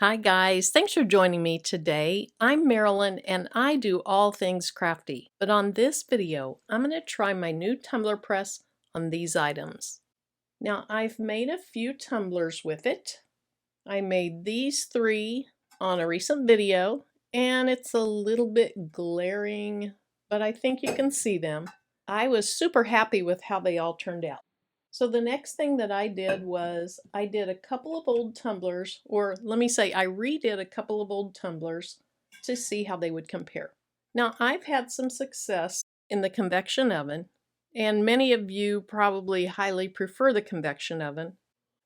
Hi guys, thanks for joining me today. I'm Marilyn and I do all things crafty, but on this video, I'm going to try my new tumbler press on these items. Now I've made a few tumblers with it. I made these three on a recent video and it's a little bit glaring, but I think you can see them. I was super happy with how they all turned out. So the next thing that I did was I did a couple of old tumblers, or let me say I redid a couple of old tumblers to see how they would compare. Now I've had some success in the convection oven, and many of you probably highly prefer the convection oven,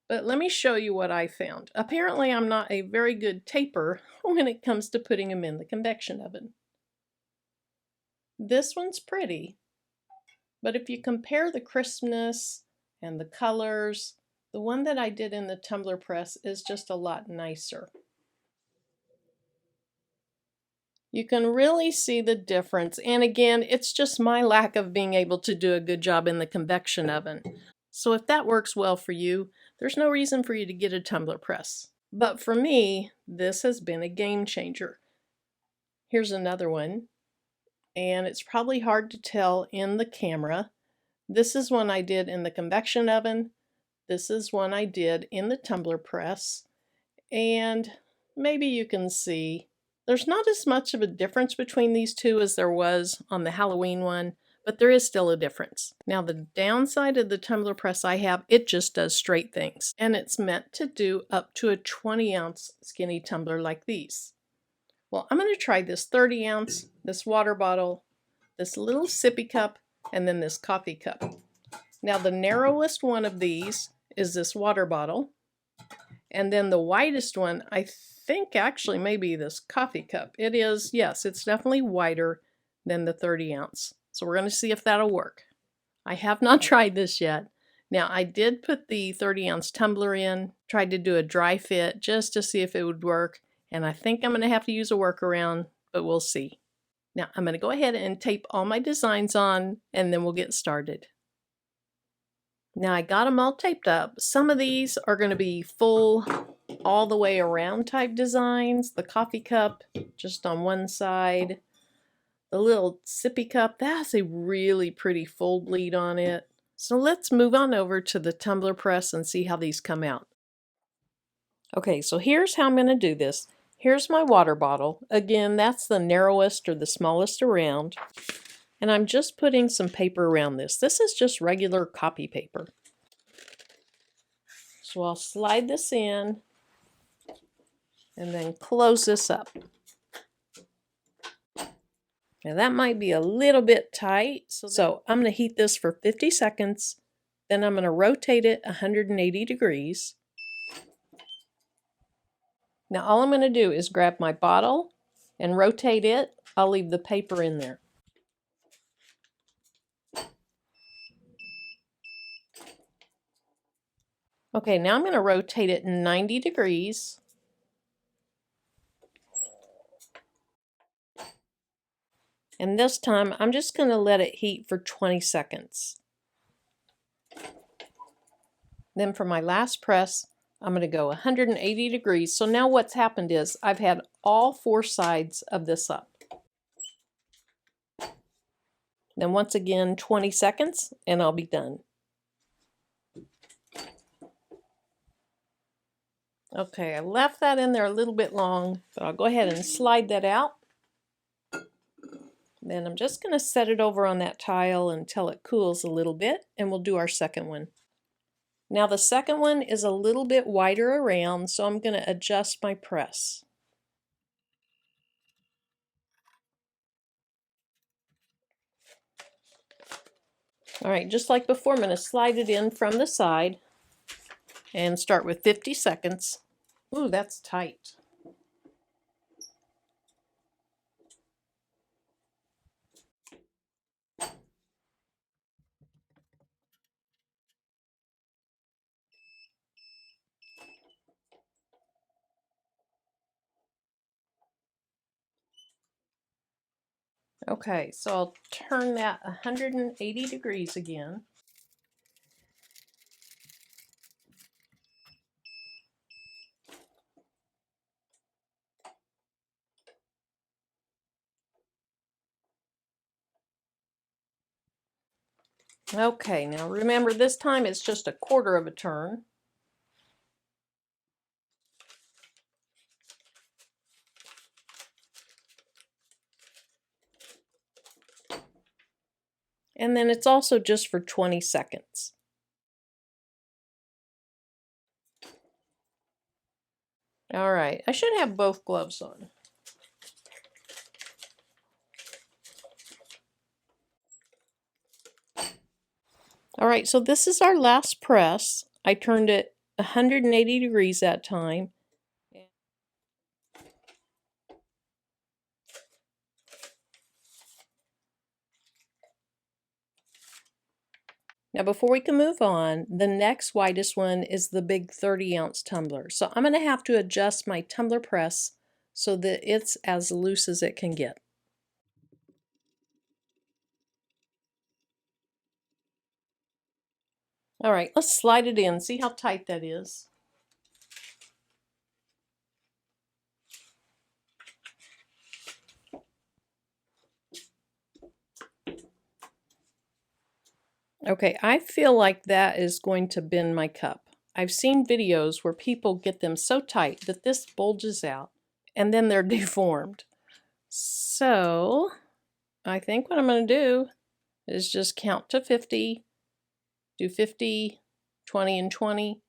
but let me show you what I found. Apparently I'm not a very good taper when it comes to putting them in the convection oven. This one's pretty, but if you compare the crispness and the colors, the one that I did in the tumbler press is just a lot nicer. You can really see the difference, and again, it's just my lack of being able to do a good job in the convection oven. So if that works well for you, there's no reason for you to get a tumbler press. But for me, this has been a game changer. Here's another one, and it's probably hard to tell in the camera. This is one I did in the convection oven. This is one I did in the tumbler press, and maybe you can see there's not as much of a difference between these two as there was on the Halloween one, but there is still a difference. Now the downside of the tumbler press I have, it just does straight things, and it's meant to do up to a 20-ounce skinny tumbler like these. Well, I'm going to try this 30-ounce, this water bottle, this little sippy cup, and then this coffee cup. Now the narrowest one of these is this water bottle, and then the widest one I think actually maybe this coffee cup. It is, yes, it's definitely wider than the 30-ounce. So we're going to see if that'll work. I have not tried this yet. Now I did put the 30-ounce tumbler in, tried to do a dry fit just to see if it would work, and I think I'm going to have to use a workaround, but we'll see. Now I'm going to go ahead and tape all my designs on, and then we'll get started. Now I got them all taped up. Some of these are going to be full all the way around type designs. The coffee cup just on one side. The little sippy cup, that has a really pretty full bleed on it. So let's move on over to the tumbler press and see how these come out. Okay, so here's how I'm going to do this. Here's my water bottle. Again, that's the narrowest or the smallest around. And I'm just putting some paper around this. This is just regular copy paper. So I'll slide this in and then close this up. Now that might be a little bit tight, so I'm going to heat this for 50 seconds. Then I'm going to rotate it 180 degrees. Now all I'm going to do is grab my bottle and rotate it. I'll leave the paper in there. Okay, now I'm going to rotate it 90 degrees. And this time I'm just going to let it heat for 20 seconds. Then for my last press, I'm going to go 180 degrees. So now what's happened is I've had all four sides of this up. Then once again 20 seconds and I'll be done. Okay, I left that in there a little bit long, but I'll go ahead and slide that out. Then I'm just going to set it over on that tile until it cools a little bit, and we'll do our second one. Now the second one is a little bit wider around, so I'm going to adjust my press. All right, just like before, I'm going to slide it in from the side and start with 50 seconds. Ooh, that's tight. Okay, so I'll turn that 180 degrees again. Okay, now remember this time it's just a quarter of a turn. And then it's also just for 20 seconds. All right, I should have both gloves on. All right, so this is our last press. I turned it 180 degrees that time. Now before we can move on, the next widest one is the big 30-ounce tumbler. So I'm going to have to adjust my tumbler press so that it's as loose as it can get. All right, let's slide it in, see how tight that is. Okay, I feel like that is going to bend my cup. I've seen videos where people get them so tight that this bulges out and then they're deformed. So I think what I'm going to do is just count to 50, do 50, 20, and 20.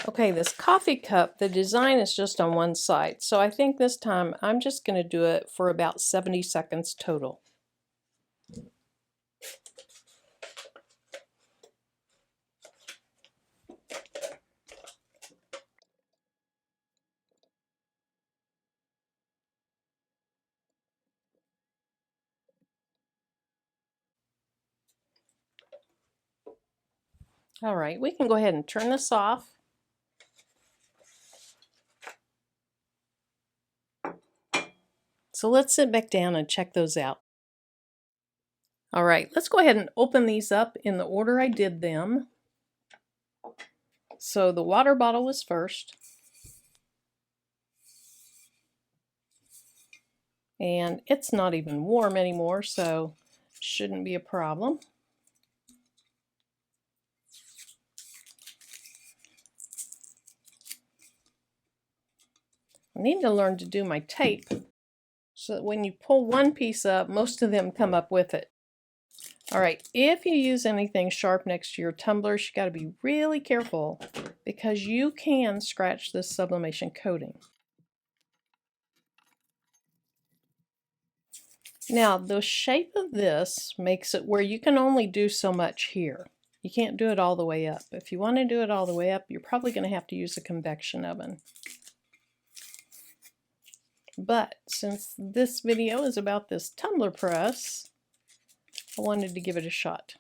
Okay, this coffee cup, the design is just on one side, so I think this time I'm just going to do it for about 70 seconds total. All right, we can go ahead and turn this off. So let's sit back down and check those out. All right, let's go ahead and open these up in the order I did them. So the water bottle was first. And it's not even warm anymore, so shouldn't be a problem. I need to learn to do my tape so that when you pull one piece up, most of them come up with it. All right, if you use anything sharp next to your tumblers, you got to be really careful because you can scratch this sublimation coating. Now, the shape of this makes it where you can only do so much here. You can't do it all the way up. If you want to do it all the way up, you're probably going to have to use a convection oven. But since this video is about this tumbler press, I wanted to give it a shot.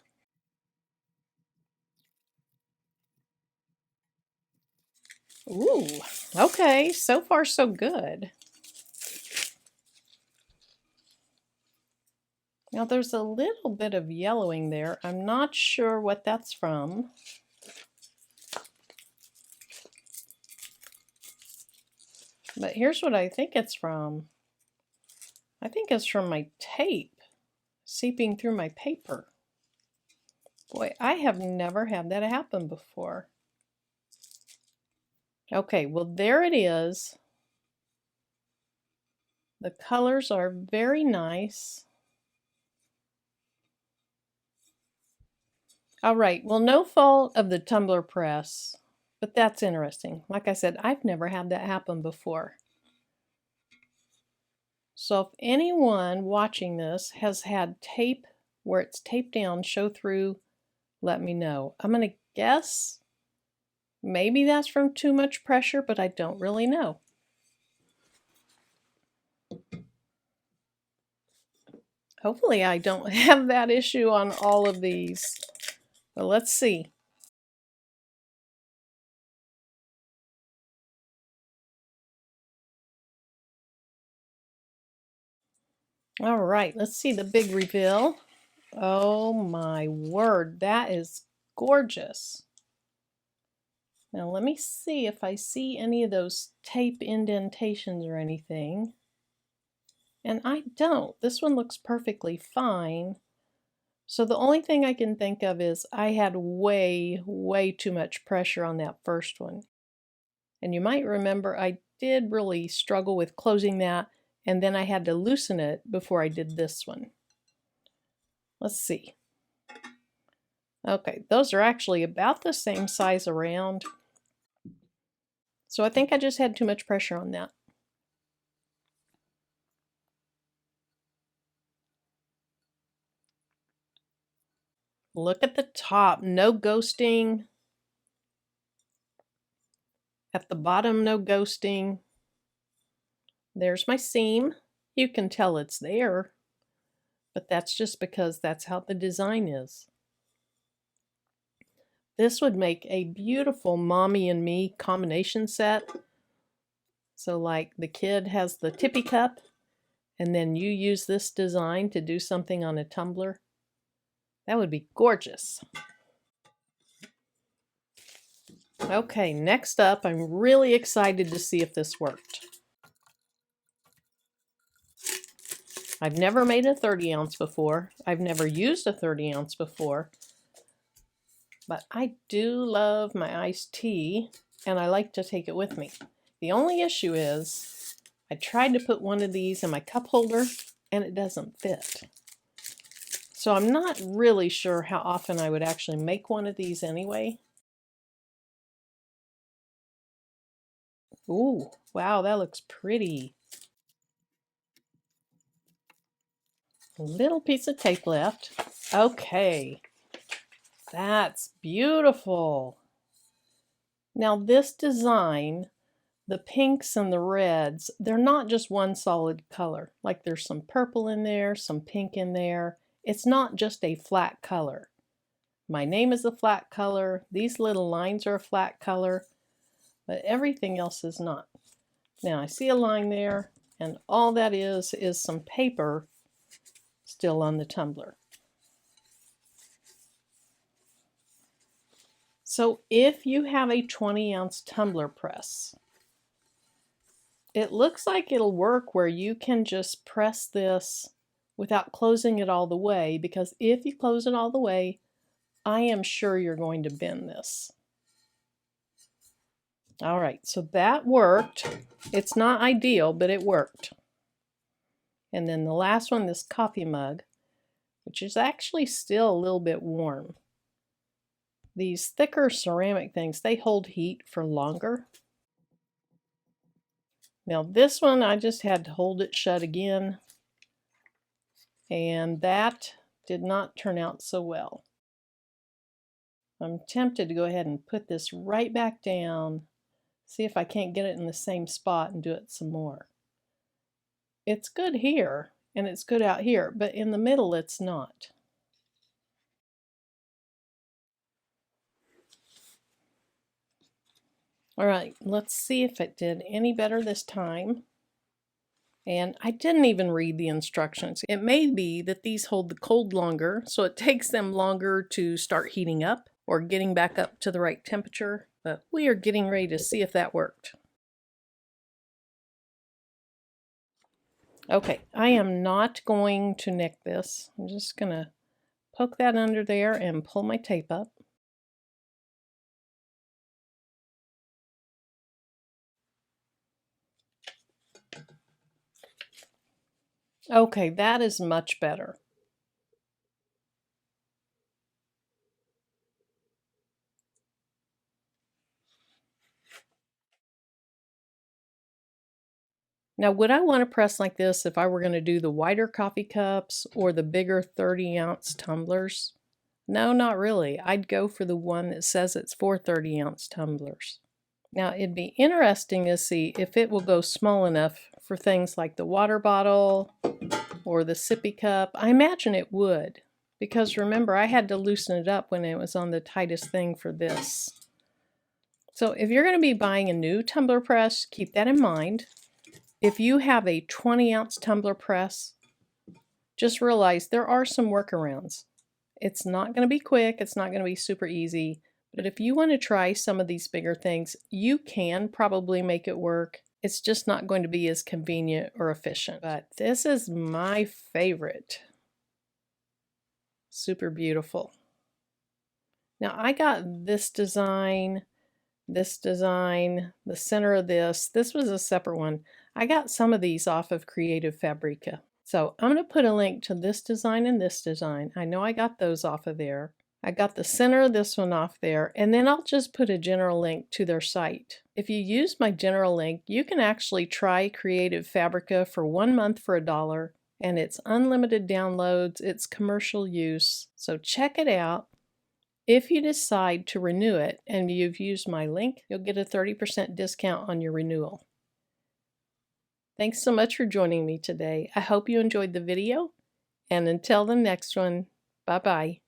Ooh, okay, so far so good. Now there's a little bit of yellowing there. I'm not sure what that's from. But here's what I think it's from. I think it's from my tape seeping through my paper. Boy, I have never had that happen before. Okay, well there it is. The colors are very nice. All right, well, no fault of the tumbler press, but that's interesting. Like I said, I've never had that happen before. So if anyone watching this has had tape where it's taped down show through, let me know. I'm going to guess maybe that's from too much pressure, but I don't really know. Hopefully I don't have that issue on all of these. But let's see. All right, let's see the big reveal. Oh my word, that is gorgeous. Now let me see if I see any of those tape indentations or anything. And I don't. This one looks perfectly fine. So the only thing I can think of is I had way too much pressure on that first one. And you might remember I did really struggle with closing that, and then I had to loosen it before I did this one. Let's see. Okay, those are actually about the same size around. So I think I just had too much pressure on that. Look at the top, no ghosting. At the bottom, no ghosting. There's my seam. You can tell it's there, but that's just because that's how the design is. This would make a beautiful mommy and me combination set. So like the kid has the tippy cup, and then you use this design to do something on a tumbler. That would be gorgeous. Okay, next up, I'm really excited to see if this worked. I've never made a 30 ounce before. I've never used a 30 ounce before. But I do love my iced tea, and I like to take it with me. The only issue is I tried to put one of these in my cup holder, and it doesn't fit. So I'm not really sure how often I would actually make one of these anyway. Ooh, wow, that looks pretty. A little piece of tape left. Okay, that's beautiful. Now this design, the pinks and the reds, they're not just one solid color. Like there's some purple in there, some pink in there. It's not just a flat color. My name is a flat color. These little lines are a flat color, but everything else is not. Now I see a line there, and all that is some paper still on the tumbler. So if you have a 20-ounce tumbler press, it looks like it'll work where you can just press this without closing it all the way, because if you close it all the way, I am sure you're going to bend this. All right, so that worked. It's not ideal, but it worked. And then the last one, this coffee mug, which is actually still a little bit warm. These thicker ceramic things, they hold heat for longer. Now this one, I just had to hold it shut again, and that did not turn out so well. I'm tempted to go ahead and put this right back down, see if I can't get it in the same spot and do it some more. It's good here, and it's good out here, but in the middle it's not. All right, let's see if it did any better this time. And I didn't even read the instructions. It may be that these hold the cold longer, so it takes them longer to start heating up or getting back up to the right temperature. But we are getting ready to see if that worked. Okay, I am not going to nick this. I'm just going to poke that under there and pull my tape up. Okay, that is much better. Now, would I want to press like this if I were going to do the wider coffee cups or the bigger 30-ounce tumblers? No, not really. I'd go for the one that says it's for 30-ounce tumblers. Now, it'd be interesting to see if it will go small enough for things like the water bottle or the sippy cup. I imagine it would, because remember, I had to loosen it up when it was on the tightest thing for this. So if you're going to be buying a new tumbler press, keep that in mind. If you have a 20-ounce tumbler press, just realize there are some workarounds. It's not going to be quick, it's not going to be super easy, but if you want to try some of these bigger things, you can probably make it work. It's just not going to be as convenient or efficient. But this is my favorite. Super beautiful. Now I got this design, the center of this. This was a separate one. I got some of these off of Creative Fabrica. So I'm going to put a link to this design and this design. I know I got those off of there. I got the center of this one off there, and then I'll just put a general link to their site. If you use my general link, you can actually try Creative Fabrica for 1 month for $1, and it's unlimited downloads, it's commercial use. So check it out. If you decide to renew it and you've used my link, you'll get a 30% discount on your renewal. Thanks so much for joining me today. I hope you enjoyed the video, and until the next one, bye-bye.